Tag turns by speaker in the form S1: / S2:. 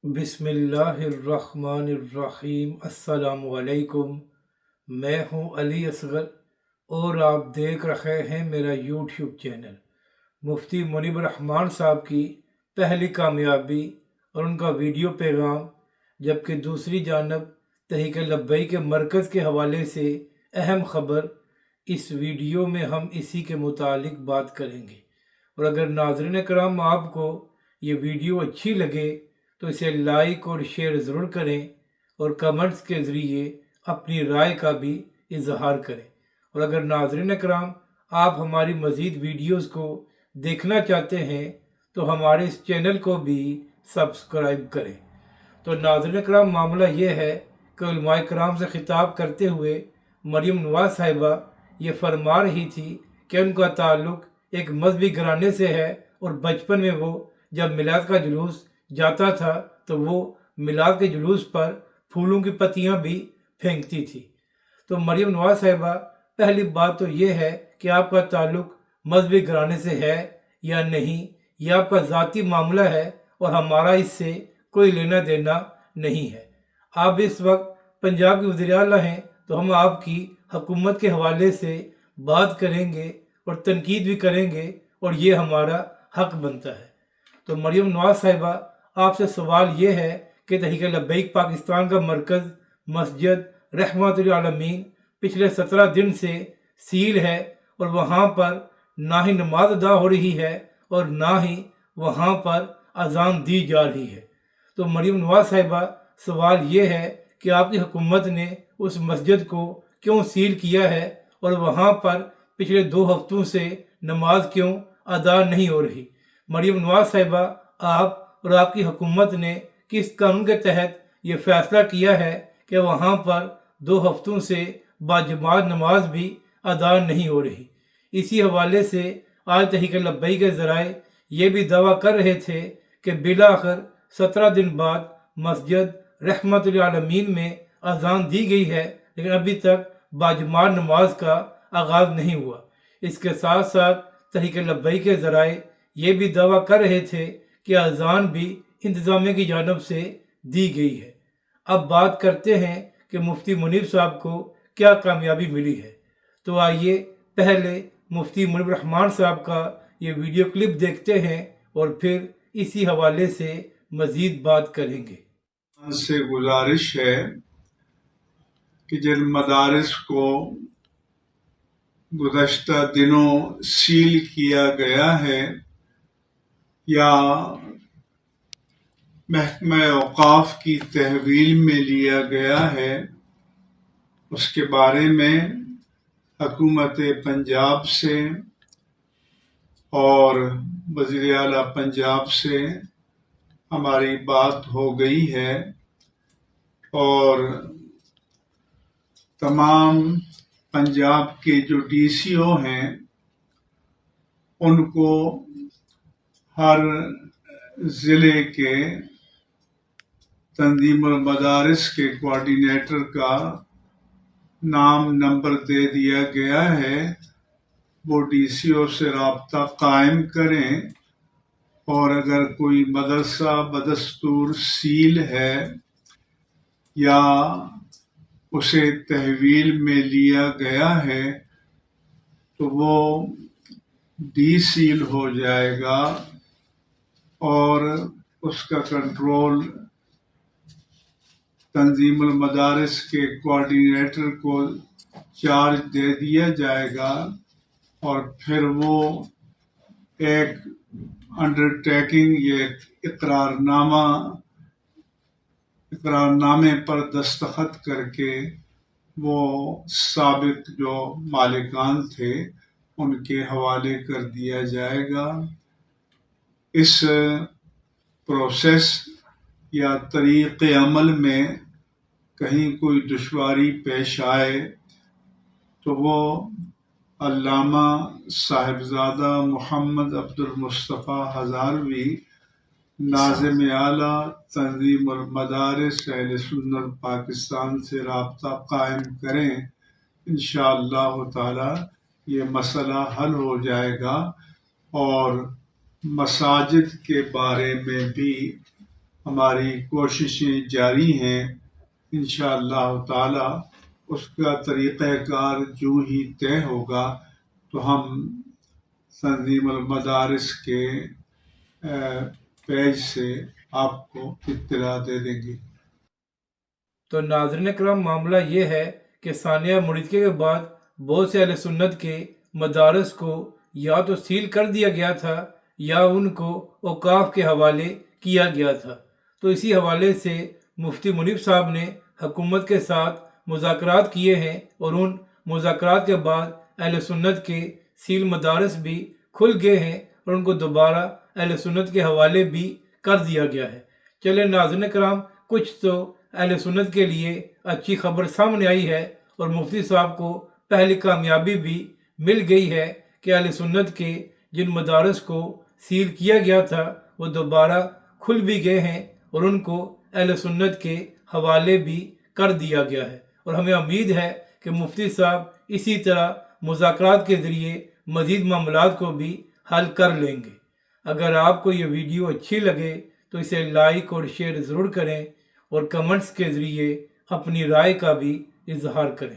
S1: बिस्मिल्लाहिर्रहमानिर्रहीम। अस्सलाम वालेकुम। मैं हूं अली असगर और आप देख रहे हैं मेरा यूट्यूब चैनल। मुफ्ती मुनीब रहमान साहब की पहली कामयाबी और उनका वीडियो पैगाम, जबकि दूसरी जानब तहरीक लब्बैक के मरकज़ के हवाले से अहम ख़बर। इस वीडियो में हम इसी के मुतालिक बात करेंगे। और अगर नाज़रीन कराम आपको ये वीडियो अच्छी लगे तो इसे लाइक और शेयर ज़रूर करें और कमेंट्स के ज़रिए अपनी राय का भी इजहार करें। और अगर नाज़रीन कराम आप हमारी मज़ीद वीडियोस को देखना चाहते हैं तो हमारे इस चैनल को भी सब्सक्राइब करें। तो नाज़रीन कराम, मामला ये है कि उलमाए कराम से ख़िताब करते हुए मरियम नवाज़ साहिबा ये फरमा रही थी कि उनका ताल्लुक़ एक मजहबी घराने से है और बचपन में वो जब मिलाद का जुलूस जाता था तो वो मिलाद के जुलूस पर फूलों की पत्तियां भी फेंकती थी। तो मरियम नवाज साहिबा, पहली बात तो ये है कि आपका ताल्लुक मजहबी घराने से है या नहीं, यह आपका ज़ाती मामला है और हमारा इससे कोई लेना देना नहीं है। आप इस वक्त पंजाब के वज़ीर आला हैं तो हम आपकी हुकूमत के हवाले से बात करेंगे और तनकीद भी करेंगे और ये हमारा हक बनता है। तो मरियम नवाज साहिबा, आपसे सवाल ये है कि तहरीक लब्बैक पाकिस्तान का मरकज़ मस्जिद रहमतुल आलमीन पिछले 17 दिन से सील है और वहाँ पर ना ही नमाज अदा हो रही है और ना ही वहाँ पर अजान दी जा रही है। तो मरियम नवाज साहिबा, सवाल ये है कि आपकी हुकूमत ने उस मस्जिद को क्यों सील किया है और वहाँ पर पिछले 2 हफ्तों से नमाज क्यों अदा नहीं हो रही। मरियम नवाज साहिबा, आप और आपकी हुकूमत ने किस कानून के तहत ये फैसला किया है कि वहाँ पर 2 हफ्तों से बाजमात नमाज भी अदा नहीं हो रही। इसी हवाले से आज तहरीक लब्बैक के ज़राए ये भी दावा कर रहे थे कि बिलाखिर 17 दिन बाद मस्जिद रहमतुल आलमीन में अजान दी गई है, लेकिन अभी तक बाजमात नमाज का आगाज़ नहीं हुआ। इसके साथ साथ तहरीक लब्बैक के ज़राए ये भी दावा कर रहे थे कि अजान भी इंतज़ामिया की जानब से दी गई है। अब बात करते हैं कि मुफ्ती मुनीब साहब को क्या कामयाबी मिली है। तो आइए पहले मुफ्ती मुनीब रहमान साहब का ये वीडियो क्लिप देखते हैं और फिर इसी हवाले से मज़ीद बात करेंगे।
S2: से गुजारिश है कि जिन मदारिस को गुज़श्ता दिनों सील किया गया है या महकमा औक़ाफ़ की तहवील में लिया गया है, उसके बारे में हुकूमत पंजाब से और वज़ीर आला पंजाब से हमारी बात हो गई है और तमाम पंजाब के जो DCO हैं उनको हर ज़िले के तंजीमुल मदारिस के कोऑर्डिनेटर का नाम नंबर दे दिया गया है। वो DCO से राब्ता कायम करें और अगर कोई मदरसा बदस्तूर सील है या उसे तहवील में लिया गया है तो वो डीसील हो जाएगा और उसका कंट्रोल तंजीमुल मदारिस के कोऑर्डिनेटर को चार्ज दे दिया जाएगा और फिर वो एक अंडरटेकिंग, ये इकरारनामे पर दस्तखत करके वो साबिक जो मालिकान थे उनके हवाले कर दिया जाएगा। इस प्रोसेस या तरीक़े अमल में कहीं कोई दुश्वारी पेश आए तो वो अल्लामा साहिबजादा मोहम्मद अब्दुल मुस्तफ़ा हज़ारवी, नाज़िम आला तंजीमुल मदारिस अहले सुन्नत पाकिस्तान से राब्ता कायम करें। इंशाअल्लाह ताला ये मसला हल हो जाएगा और मसाजिद के बारे में भी ہماری کوششیں جاری ہیں، انشاءاللہ تعالی اس کا طریقہ کار جو ہی طے ہوگا تو ہم تنظیم المدارس کے پیج سے آپ کو اطلاع دے دیں گے۔
S1: تو ناظرین کرام، معاملہ یہ ہے کہ ثانیہ مرتکے کے بعد بہت سے اہل سنت کے مدارس کو یا تو سیل کر دیا گیا تھا یا ان کو اوقاف کے حوالے کیا گیا تھا۔ تو اسی حوالے سے مفتی منیب صاحب نے حکومت کے ساتھ مذاکرات کیے ہیں، اور ان مذاکرات کے بعد اہل سنت کے سیل مدارس بھی کھل گئے ہیں اور ان کو دوبارہ اہل سنت کے حوالے بھی کر دیا گیا ہے۔ چلے ناظرین کرام، کچھ تو اہل سنت کے لیے اچھی خبر سامنے آئی ہے، اور مفتی صاحب کو پہلی کامیابی بھی مل گئی ہے کہ اہل سنت کے جن مدارس کو سیل کیا گیا تھا وہ دوبارہ کھل بھی گئے ہیں اور ان کو اہل سنت کے حوالے بھی کر دیا گیا ہے، اور ہمیں امید ہے کہ مفتی صاحب اسی طرح مذاکرات کے ذریعے مزید معاملات کو بھی حل کر لیں گے۔ اگر آپ کو یہ ویڈیو اچھی لگے تو اسے لائک اور شیئر ضرور کریں، اور کمنٹس کے ذریعے اپنی رائے کا بھی اظہار کریں۔